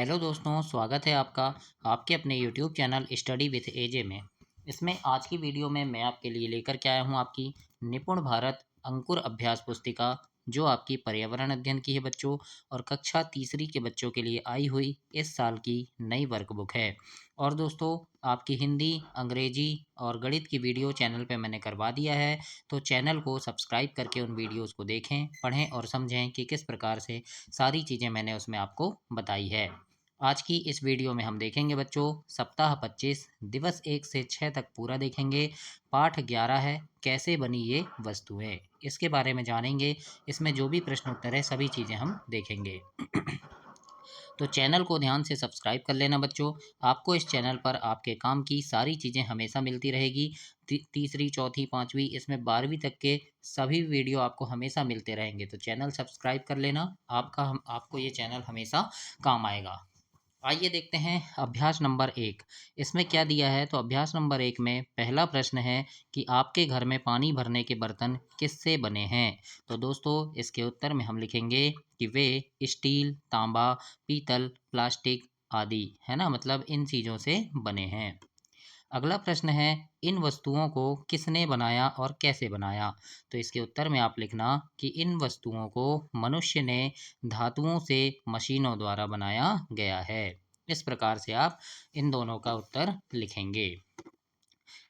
Hello दोस्तों, स्वागत है आपका आपके अपने यूट्यूब चैनल स्टडी विथ एजे में। इसमें आज की वीडियो में मैं आपके लिए लेकर के आया हूँ आपकी निपुण भारत अंकुर अभ्यास पुस्तिका, जो आपकी पर्यावरण अध्ययन की है बच्चों, और कक्षा तीसरी के बच्चों के लिए आई हुई इस साल की नई वर्कबुक है। और दोस्तों, आपकी हिंदी, अंग्रेजी और गणित की वीडियो चैनल पे मैंने करवा दिया है, तो चैनल को सब्सक्राइब करके उन वीडियोज़ को देखें, पढ़ें और समझें कि किस प्रकार से सारी चीज़ें मैंने उसमें आपको बताई है। आज की इस वीडियो में हम देखेंगे बच्चों, सप्ताह 25 दिवस 1 से 6 तक पूरा देखेंगे। पाठ 11 है, कैसे बनी ये वस्तुएं, इसके बारे में जानेंगे। इसमें जो भी प्रश्न उत्तर है सभी चीज़ें हम देखेंगे। तो चैनल को ध्यान से सब्सक्राइब कर लेना बच्चों। आपको इस चैनल पर आपके काम की सारी चीज़ें हमेशा मिलती रहेगी। तीसरी, चौथी, पाँचवीं, इसमें 12वीं तक के सभी वीडियो आपको हमेशा मिलते रहेंगे। तो चैनल सब्सक्राइब कर लेना, आपको ये चैनल हमेशा काम आएगा। आइए देखते हैं अभ्यास नंबर 1। इसमें क्या दिया है, तो अभ्यास नंबर 1 में पहला प्रश्न है कि आपके घर में पानी भरने के बर्तन किससे बने हैं। तो दोस्तों, इसके उत्तर में हम लिखेंगे कि वे स्टील, तांबा, पीतल, प्लास्टिक आदि, है ना, मतलब इन चीज़ों से बने हैं। अगला प्रश्न है, इन वस्तुओं को किसने बनाया और कैसे बनाया। तो इसके उत्तर में आप लिखना कि इन वस्तुओं को मनुष्य ने धातुओं से मशीनों द्वारा बनाया गया है। इस प्रकार से आप इन दोनों का उत्तर लिखेंगे।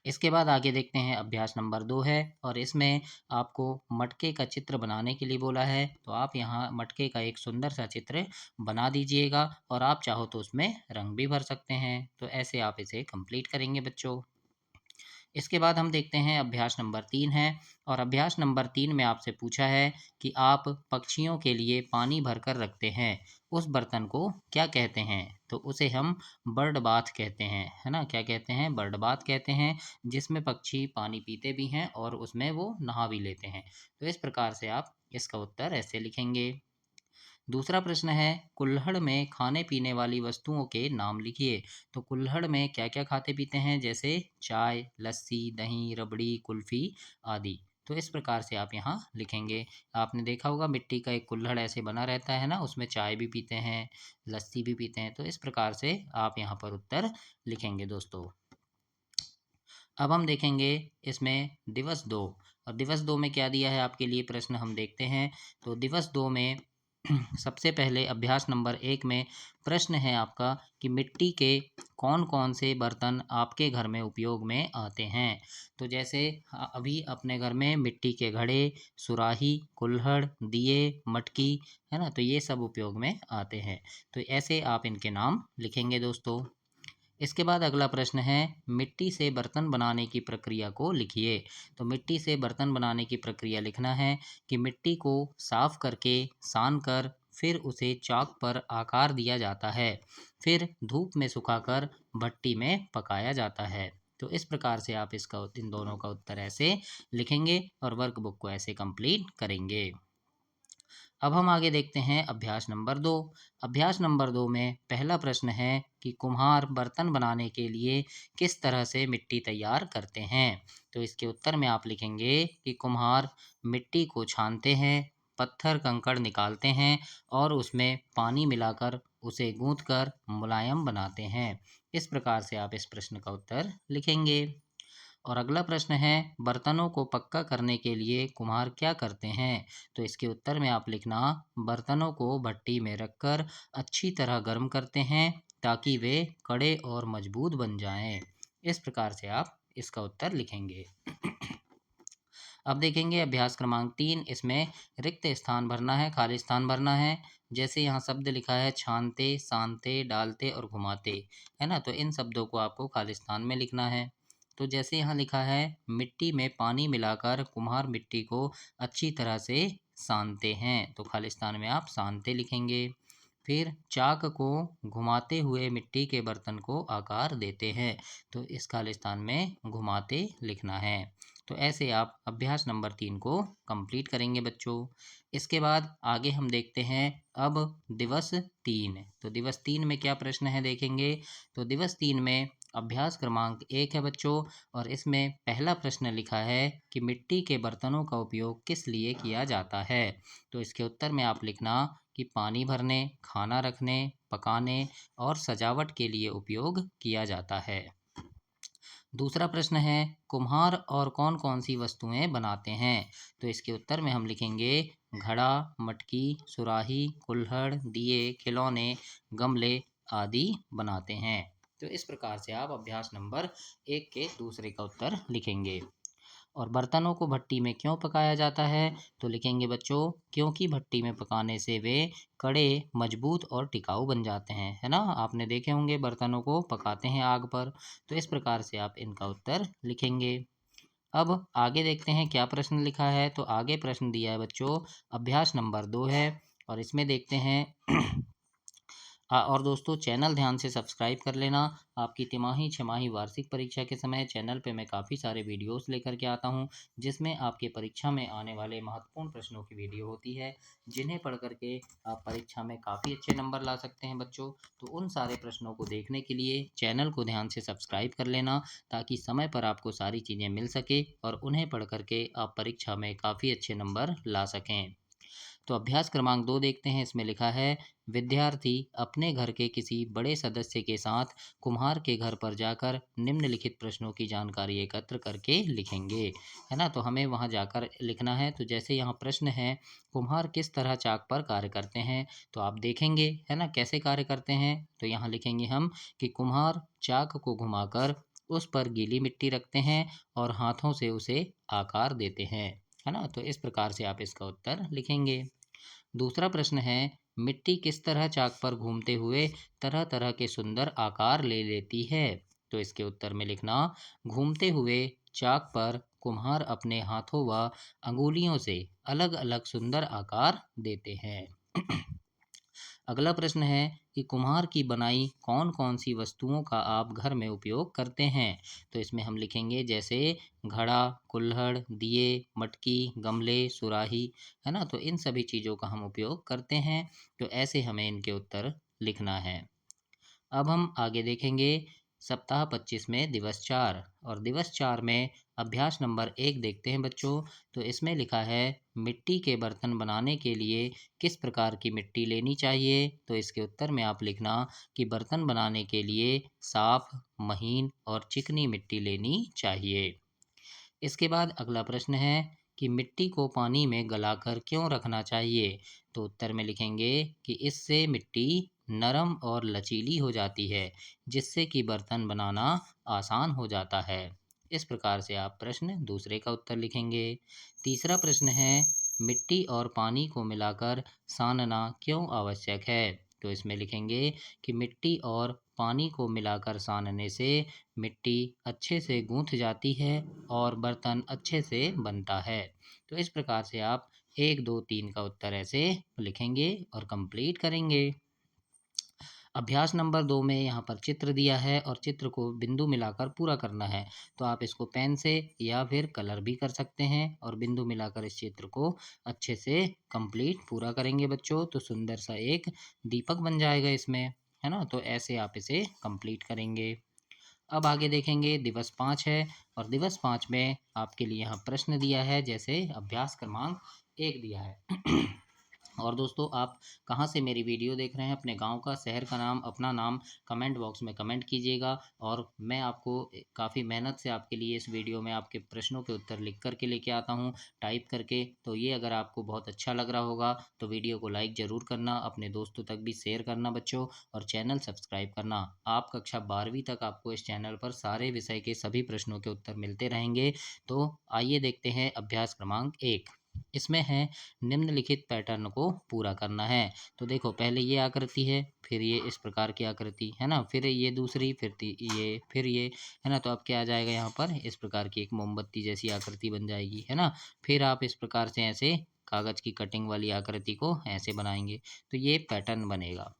इसके बाद आगे देखते हैं, अभ्यास नंबर 2 है और इसमें आपको मटके का चित्र बनाने के लिए बोला है। तो आप यहाँ मटके का एक सुंदर सा चित्र बना दीजिएगा और आप चाहो तो उसमें रंग भी भर सकते हैं। तो ऐसे आप इसे कंप्लीट करेंगे बच्चों। इसके बाद हम देखते हैं, अभ्यास नंबर 3 है और अभ्यास नंबर 3 में आपसे पूछा है कि आप पक्षियों के लिए पानी भरकर रखते हैं, उस बर्तन को क्या कहते हैं। तो उसे हम बर्ड बाथ कहते हैं, है ना, क्या कहते हैं, बर्ड बाथ कहते हैं, जिसमें पक्षी पानी पीते भी हैं और उसमें वो नहा भी लेते हैं। तो इस प्रकार से आप इसका उत्तर ऐसे लिखेंगे। दूसरा प्रश्न है, कुल्हड़ में खाने पीने वाली वस्तुओं के नाम लिखिए। तो कुल्हड़ में क्या क्या खाते पीते हैं, जैसे चाय, लस्सी, दही, रबड़ी, कुल्फ़ी आदि। तो इस प्रकार से आप यहाँ लिखेंगे। आपने देखा होगा मिट्टी का एक कुल्हड़ ऐसे बना रहता है ना, उसमें चाय भी पीते हैं, लस्सी भी पीते हैं। तो इस प्रकार से आप यहाँ पर उत्तर लिखेंगे दोस्तों। अब हम देखेंगे इसमें दिवस 2, और दिवस 2 में क्या दिया है आपके लिए प्रश्न हम देखते हैं। तो दिवस 2 में सबसे पहले अभ्यास नंबर 1 में प्रश्न है आपका कि मिट्टी के कौन कौन से बर्तन आपके घर में उपयोग में आते हैं। तो जैसे अभी अपने घर में मिट्टी के घड़े, सुराही, कुल्हड़, दिए, मटकी, है ना, तो ये सब उपयोग में आते हैं। तो ऐसे आप इनके नाम लिखेंगे दोस्तों। इसके बाद अगला प्रश्न है, मिट्टी से बर्तन बनाने की प्रक्रिया को लिखिए। तो मिट्टी से बर्तन बनाने की प्रक्रिया लिखना है कि मिट्टी को साफ करके सान कर फिर उसे चाक पर आकार दिया जाता है, फिर धूप में सुखाकर भट्टी में पकाया जाता है। तो इस प्रकार से आप इसका इन दोनों का उत्तर ऐसे लिखेंगे और वर्कबुक को ऐसे कंप्लीट करेंगे। अब हम आगे देखते हैं अभ्यास नंबर 2। अभ्यास नंबर 2 में पहला प्रश्न है कि कुम्हार बर्तन बनाने के लिए किस तरह से मिट्टी तैयार करते हैं। तो इसके उत्तर में आप लिखेंगे कि कुम्हार मिट्टी को छानते हैं, पत्थर कंकड़ निकालते हैं और उसमें पानी मिलाकर उसे गूंथकर मुलायम बनाते हैं। इस प्रकार से आप इस प्रश्न का उत्तर लिखेंगे। और अगला प्रश्न है, बर्तनों को पक्का करने के लिए कुम्हार क्या करते हैं। तो इसके उत्तर में आप लिखना, बर्तनों को भट्टी में रखकर अच्छी तरह गर्म करते हैं ताकि वे कड़े और मजबूत बन जाएं। इस प्रकार से आप इसका उत्तर लिखेंगे। अब देखेंगे अभ्यास क्रमांक 3। इसमें रिक्त स्थान भरना है, खाली स्थान भरना है। जैसे यहाँ शब्द लिखा है छानते, सानते, डालते और घुमाते, है ना, तो इन शब्दों को आपको खाली स्थान में लिखना है। तो जैसे यहाँ लिखा है, मिट्टी में पानी मिलाकर कुम्हार मिट्टी को अच्छी तरह से सानते हैं, तो खाली स्थान में आप सानते लिखेंगे। फिर चाक को घुमाते हुए मिट्टी के बर्तन को आकार देते हैं, तो इस खाली स्थान में घुमाते लिखना है। तो ऐसे आप अभ्यास नंबर 3 को कंप्लीट करेंगे बच्चों। इसके बाद आगे हम देखते हैं अब दिवस 3। तो दिवस 3 में क्या प्रश्न है देखेंगे। तो दिवस 3 में अभ्यास क्रमांक 1 है बच्चों, और इसमें पहला प्रश्न लिखा है कि मिट्टी के बर्तनों का उपयोग किस लिए किया जाता है। तो इसके उत्तर में आप लिखना कि पानी भरने, खाना रखने, पकाने और सजावट के लिए उपयोग किया जाता है। दूसरा प्रश्न है, कुम्हार और कौन कौन सी वस्तुएं बनाते हैं। तो इसके उत्तर में हम लिखेंगे घड़ा, मटकी, सुराही, कुल्हड़, दिए, खिलौने, गमले आदि बनाते हैं। तो इस प्रकार से आप अभ्यास नंबर 1 के दूसरे का उत्तर लिखेंगे। और बर्तनों को भट्टी में क्यों पकाया जाता है। तो लिखेंगे बच्चों, क्योंकि भट्टी में पकाने से वे कड़े, मजबूत और टिकाऊ बन जाते हैं, है ना। आपने देखे होंगे बर्तनों को पकाते हैं आग पर। तो इस प्रकार से आप इनका उत्तर लिखेंगे। अब आगे देखते हैं क्या प्रश्न लिखा है। तो आगे प्रश्न दिया है बच्चों, अभ्यास नंबर 2 है, और इसमें देखते हैं और दोस्तों चैनल ध्यान से सब्सक्राइब कर लेना। आपकी तिमाही, छमाही, वार्षिक परीक्षा के समय चैनल पे मैं काफ़ी सारे वीडियोस लेकर के आता हूँ, जिसमें आपके परीक्षा में आने वाले महत्वपूर्ण प्रश्नों की वीडियो होती है, जिन्हें पढ़ करके आप परीक्षा में काफ़ी अच्छे नंबर ला सकते हैं बच्चों। तो उन सारे प्रश्नों को देखने के लिए चैनल को ध्यान से सब्सक्राइब कर लेना, ताकि समय पर आपको सारी चीज़ें मिल सके और उन्हें पढ़ करके आप परीक्षा में काफ़ी अच्छे नंबर ला सकें। तो अभ्यास क्रमांक 2 देखते हैं। इसमें लिखा है, विद्यार्थी अपने घर के किसी बड़े सदस्य के साथ कुम्हार के घर पर जाकर निम्नलिखित प्रश्नों की जानकारी एकत्र करके लिखेंगे, है ना। तो हमें वहाँ जाकर लिखना है। तो जैसे यहाँ प्रश्न है, कुम्हार किस तरह चाक पर कार्य करते हैं। तो आप देखेंगे, है ना, कैसे कार्य करते हैं। तो यहाँ लिखेंगे हम कि कुम्हार चाक को घुमाकर उस पर गीली मिट्टी रखते हैं और हाथों से उसे आकार देते हैं, है ना। तो इस प्रकार से आप इसका उत्तर लिखेंगे। दूसरा प्रश्न है, मिट्टी किस तरह चाक पर घूमते हुए तरह तरह के सुंदर आकार ले लेती है। तो इसके उत्तर में लिखना, घूमते हुए चाक पर कुम्हार अपने हाथों व अंगुलियों से अलग अलग सुंदर आकार देते हैं। अगला प्रश्न है कि कुम्हार की बनाई कौन कौन सी वस्तुओं का आप घर में उपयोग करते हैं। तो इसमें हम लिखेंगे जैसे घड़ा, कुल्हड़, दिए, मटकी, गमले, सुराही, है ना। तो इन सभी चीज़ों का हम उपयोग करते हैं। तो ऐसे हमें इनके उत्तर लिखना है। अब हम आगे देखेंगे सप्ताह 25 में दिवस 4, और दिवस 4 में अभ्यास नंबर 1 देखते हैं बच्चों। तो इसमें लिखा है, मिट्टी के बर्तन बनाने के लिए किस प्रकार की मिट्टी लेनी चाहिए। तो इसके उत्तर में आप लिखना कि बर्तन बनाने के लिए साफ, महीन और चिकनी मिट्टी लेनी चाहिए। इसके बाद अगला प्रश्न है कि मिट्टी को पानी में गलाकर क्यों रखना चाहिए। तो उत्तर में लिखेंगे कि इससे मिट्टी नरम और लचीली हो जाती है, जिससे कि बर्तन बनाना आसान हो जाता है। इस प्रकार से आप प्रश्न दूसरे का उत्तर लिखेंगे। तीसरा प्रश्न है, मिट्टी और पानी को मिलाकर सानना क्यों आवश्यक है। तो इसमें लिखेंगे कि मिट्टी और पानी को मिलाकर सानने से मिट्टी अच्छे से गूंथ जाती है और बर्तन अच्छे से बनता है। तो इस प्रकार से आप 1, 2, 3 का उत्तर ऐसे लिखेंगे और कंप्लीट करेंगे। अभ्यास नंबर 2 में यहाँ पर चित्र दिया है और चित्र को बिंदु मिलाकर पूरा करना है। तो आप इसको पेन से या फिर कलर भी कर सकते हैं और बिंदु मिलाकर इस चित्र को अच्छे से कंप्लीट पूरा करेंगे बच्चों। तो सुंदर सा एक दीपक बन जाएगा इसमें, है ना। तो ऐसे आप इसे कंप्लीट करेंगे। अब आगे देखेंगे दिवस 5 है, और दिवस 5 में आपके लिए यहाँ प्रश्न दिया है, जैसे अभ्यास क्रमांक 1 दिया है। और दोस्तों आप कहाँ से मेरी वीडियो देख रहे हैं, अपने गांव का, शहर का नाम, अपना नाम कमेंट बॉक्स में कमेंट कीजिएगा। और मैं आपको काफ़ी मेहनत से आपके लिए इस वीडियो में आपके प्रश्नों के उत्तर लिख करके लेके आता हूँ, टाइप करके। तो ये अगर आपको बहुत अच्छा लग रहा होगा तो वीडियो को लाइक ज़रूर करना, अपने दोस्तों तक भी शेयर करना बच्चों, और चैनल सब्सक्राइब करना। आप कक्षा 12वीं तक आपको इस चैनल पर सारे विषय के सभी प्रश्नों के उत्तर मिलते रहेंगे। तो आइए देखते हैं अभ्यास क्रमांक 1। इसमें है, निम्नलिखित पैटर्न को पूरा करना है। तो देखो पहले ये आकृति है, फिर ये इस प्रकार की आकृति, है ना, फिर ये दूसरी, ये, फिर ये, है ना। तो अब क्या आ जाएगा, यहाँ पर इस प्रकार की एक मोमबत्ती जैसी आकृति बन जाएगी, है ना। फिर आप इस प्रकार से ऐसे कागज की कटिंग वाली आकृति को ऐसे बनाएंगे। तो ये पैटर्न बनेगा।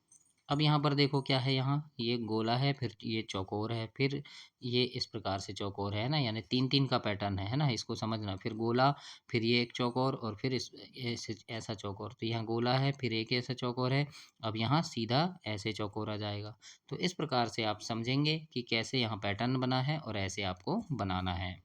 अब यहाँ पर देखो क्या है, यहाँ ये गोला है, फिर ये चौकोर है, फिर ये इस प्रकार से चौकोर है ना, यानी 3-3 का पैटर्न है ना? इसको समझना। फिर गोला, फिर ये एक चौकोर और फिर इस ऐसे ऐसा चौकोर। तो यहाँ गोला है, फिर एक ऐसा चौकोर है, अब यहाँ सीधा ऐसे चौकोर आ जाएगा। तो इस प्रकार से आप समझेंगे कि कैसे यहाँ पैटर्न बना है और ऐसे आपको बनाना है।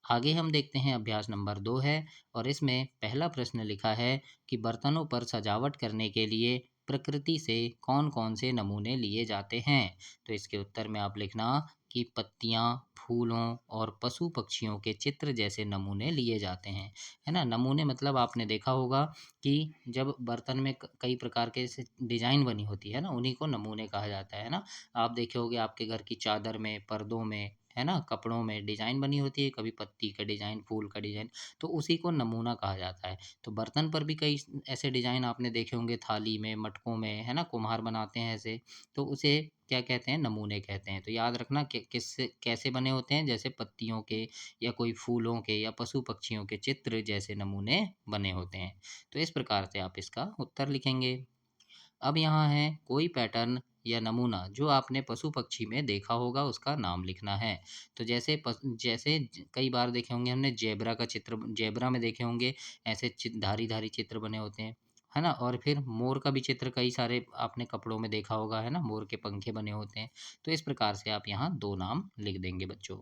आगे हम देखते हैं अभ्यास नंबर 2 है और इसमें पहला प्रश्न लिखा है कि बर्तनों पर सजावट करने के लिए प्रकृति से कौन-कौन से नमूने लिए जाते हैं? तो इसके उत्तर में आप लिखना कि पत्तियाँ, फूलों और पशु-पक्षियों के चित्र जैसे नमूने लिए जाते हैं। है ना? नमूने मतलब आपने देखा होगा कि जब बर्तन में कई प्रकार के ऐसे डिज़ाइन बनी होती है ना, उन्हीं को नमूने कहा जाता है ना? आप देखे होंगे आपके घर की चादर में, पर्दों में, है ना? कपड़ों में डिज़ाइन बनी होती है, कभी पत्ती का डिज़ाइन, फूल का डिज़ाइन, तो उसी को नमूना कहा जाता है। तो बर्तन पर भी कई ऐसे डिज़ाइन आपने देखे होंगे, थाली में, मटकों में, है ना? कुम्हार बनाते हैं ऐसे, तो उसे क्या कहते हैं? नमूने कहते हैं। तो याद रखना कि किससे कैसे बने होते हैं, जैसे पत्तियों के या कोई फूलों के या पशु-पक्षियों के चित्र जैसे नमूने बने होते हैं। तो इस प्रकार से आप इसका उत्तर लिखेंगे। अब यहाँ है कोई पैटर्न या नमूना जो आपने पशु पक्षी में देखा होगा, उसका नाम लिखना है। तो कई बार देखे होंगे हमने जेब्रा का चित्र, जेब्रा में देखे होंगे ऐसे धारी धारी चित्र बने होते हैं, है ना? और फिर मोर का भी चित्र कई सारे आपने कपड़ों में देखा होगा, है ना? मोर के पंखे बने होते हैं। तो इस प्रकार से आप यहाँ दो नाम लिख देंगे बच्चों।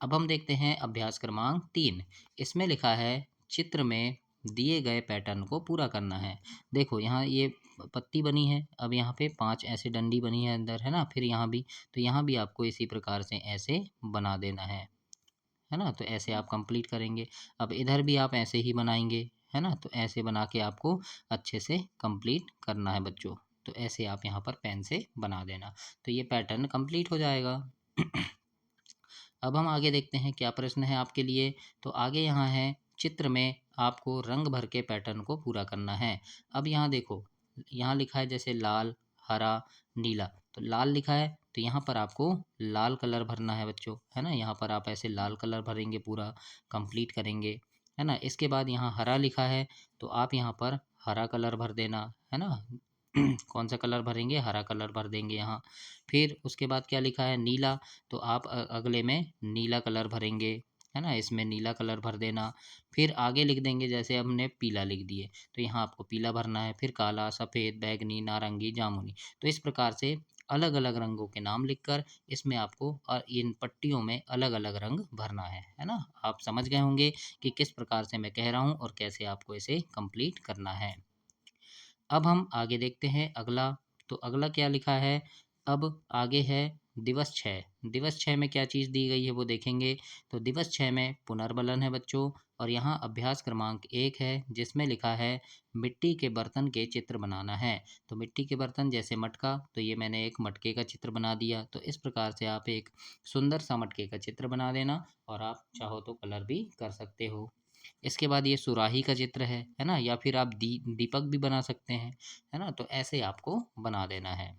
अब हम देखते हैं अभ्यास क्रमांक 3। इसमें लिखा है चित्र में दिए गए पैटर्न को पूरा करना है। देखो यहाँ ये पत्ती बनी है, अब यहाँ पे 5 ऐसे डंडी बनी है अंदर, है ना? फिर यहाँ भी, तो यहाँ भी आपको इसी प्रकार से ऐसे बना देना है ना? तो ऐसे आप कंप्लीट करेंगे। अब इधर भी आप ऐसे ही बनाएँगे, है ना? तो ऐसे बना के आपको अच्छे से कंप्लीट करना है बच्चों। तो ऐसे आप यहाँ पर पेन से बना देना। तो ये पैटर्न कंप्लीट हो जाएगा। अब हम आगे देखते हैं क्या प्रश्न है आपके लिए। तो आगे यहाँ है चित्र में आपको रंग भर के पैटर्न को पूरा करना है। अब यहाँ देखो, यहाँ लिखा है जैसे लाल, हरा, नीला। तो लाल लिखा है तो यहाँ पर आपको लाल कलर भरना है बच्चों, है ना? यहाँ पर आप ऐसे लाल कलर भरेंगे, पूरा कंप्लीट करेंगे, है ना? इसके बाद यहाँ हरा लिखा है तो आप यहाँ पर हरा कलर भर देना, है ना? कौन सा कलर भरेंगे? हरा कलर भर देंगे यहाँ। फिर उसके बाद क्या लिखा है? नीला, तो आप अगले में नीला कलर भरेंगे, है ना? इसमें नीला कलर भर देना। फिर आगे लिख देंगे जैसे हमने पीला लिख दिए, तो यहाँ आपको पीला भरना है। फिर काला, सफ़ेद, बैंगनी, नारंगी, जामुनी। तो इस प्रकार से अलग-अलग रंगों के नाम लिखकर इसमें आपको इन पट्टियों में अलग-अलग रंग भरना है ना? आप समझ गए होंगे कि किस प्रकार से मैं कह रहा हूँ और कैसे आपको इसे कंप्लीट करना है। अब हम आगे देखते हैं अगला। तो अगला क्या लिखा है? अब आगे है दिवस 6। दिवस 6 में क्या चीज़ दी गई है वो देखेंगे। तो दिवस 6 में पुनर्बलन है बच्चों, और यहाँ अभ्यास क्रमांक 1 है जिसमें लिखा है मिट्टी के बर्तन के चित्र बनाना है। तो मिट्टी के बर्तन जैसे मटका, तो ये मैंने एक मटके का चित्र बना दिया। तो इस प्रकार से आप एक सुंदर सा मटके का चित्र बना देना, और आप चाहो तो कलर भी कर सकते हो। इसके बाद ये सुराही का चित्र है ना? या फिर आप दीपक भी बना सकते हैं, है ना? तो ऐसे आपको बना देना है।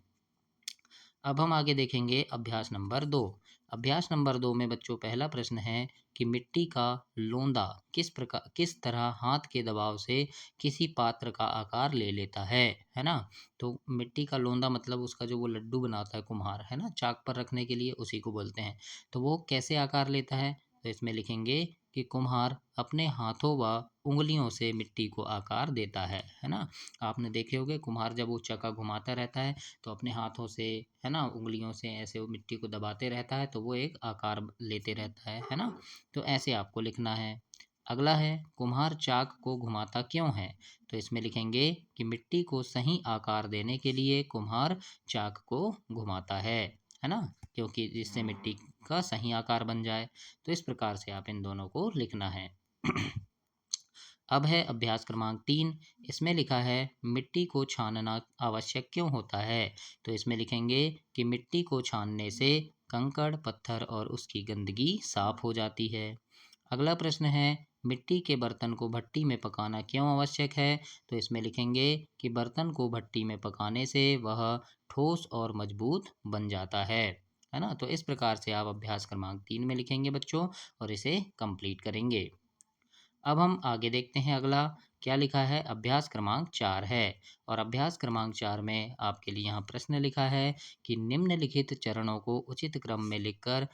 अब हम आगे देखेंगे अभ्यास नंबर 2। अभ्यास नंबर 2 में बच्चों पहला प्रश्न है कि मिट्टी का लोंदा किस तरह हाथ के दबाव से किसी पात्र का आकार ले लेता है ना? तो मिट्टी का लोंदा मतलब उसका जो वो लड्डू बनाता है कुम्हार, है ना? चाक पर रखने के लिए उसी को बोलते हैं। तो वो कैसे आकार लेता है? तो इसमें लिखेंगे कि कुम्हार अपने हाथों व उँगलियों से मिट्टी को आकार देता है ना? आपने देखे होंगे कुम्हार जब वो चक्का घुमाता रहता है तो अपने हाथों से, है ना, उँगलियों से ऐसे वो मिट्टी को दबाते रहता है तो वो एक आकार लेते रहता है ना? तो ऐसे आपको लिखना है। अगला है कुम्हार चाक को घुमाता क्यों है? तो इसमें लिखेंगे कि मिट्टी को सही आकार देने के लिए कुम्हार चाक को घुमाता है ना? क्योंकि जिससे मिट्टी का सही आकार बन जाए। तो इस प्रकार से आप इन दोनों को लिखना है। अब है अभ्यास क्रमांक 3। इसमें लिखा है मिट्टी को छानना आवश्यक क्यों होता है? तो इसमें लिखेंगे कि मिट्टी को छानने से कंकड़, पत्थर और उसकी गंदगी साफ हो जाती है। अगला प्रश्न है मिट्टी के बर्तन को भट्टी में पकाना क्यों आवश्यक है? तो इसमें लिखेंगे कि बर्तन को भट्टी में पकाने से वह ठोस और मजबूत बन जाता है ना? तो इस प्रकार से आप अभ्यास क्रमांक 3 में लिखेंगे बच्चों, और इसे कंप्लीट करेंगे। अब हम आगे देखते हैं अगला क्या लिखा है। अभ्यास क्रमांक 4 है और अभ्यास क्रमांक 4 में आपके लिए यहाँ प्रश्न लिखा है कि निम्नलिखित चरणों को उचित क्रम में लिखकर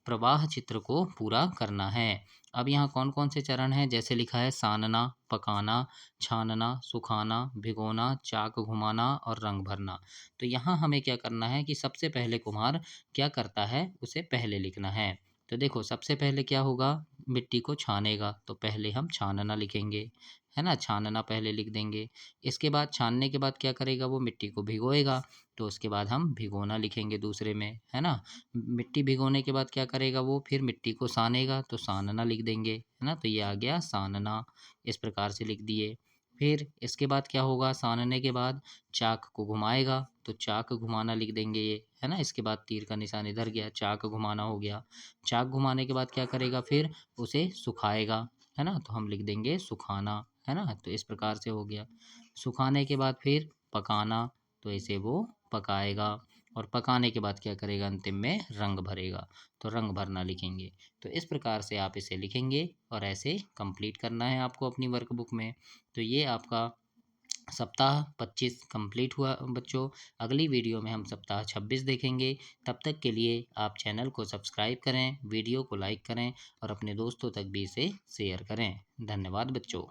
प्रवाह चित्र को पूरा करना है। अब यहाँ कौन-कौन से चरण हैं जैसे लिखा है सानना, पकाना, छानना, सुखाना, भिगोना, चाक घुमाना और रंग भरना। तो यहाँ हमें क्या करना है कि सबसे पहले कुम्हार क्या करता है उसे पहले लिखना है। तो देखो सबसे पहले क्या होगा, मिट्टी को छानेगा तो पहले हम छानना लिखेंगे, है ना? छानना पहले लिख देंगे। इसके बाद छानने के बाद क्या करेगा, वो मिट्टी को भिगोएगा तो उसके बाद हम भिगोना लिखेंगे दूसरे में, है ना? मिट्टी भिगोने के बाद क्या करेगा वो, फिर मिट्टी को सानेगा तो सानना लिख देंगे, है ना? तो ये आ गया सानना, इस प्रकार से लिख दिए। फिर इसके बाद क्या होगा, सानने के बाद चाक को घुमाएगा तो चाक घुमाना लिख देंगे ये, है ना? इसके बाद तीर का निशान इधर गया, चाक घुमाना हो गया। चाक घुमाने के बाद क्या करेगा, फिर उसे सुखाएगा, है ना? तो हम लिख देंगे सुखाना, है ना? तो इस प्रकार से हो गया। सुखाने के बाद फिर पकाना, तो इसे वो पकाएगा और पकाने के बाद क्या करेगा, अंतिम में रंग भरेगा तो रंग भरना लिखेंगे। तो इस प्रकार से आप इसे लिखेंगे और ऐसे कंप्लीट करना है आपको अपनी वर्कबुक में। तो ये आपका सप्ताह 25 कंप्लीट हुआ बच्चों। अगली वीडियो में हम सप्ताह 26 देखेंगे। तब तक के लिए आप चैनल को सब्सक्राइब करें, वीडियो को लाइक करें और अपने दोस्तों तक भी इसे शेयर करें। धन्यवाद बच्चों।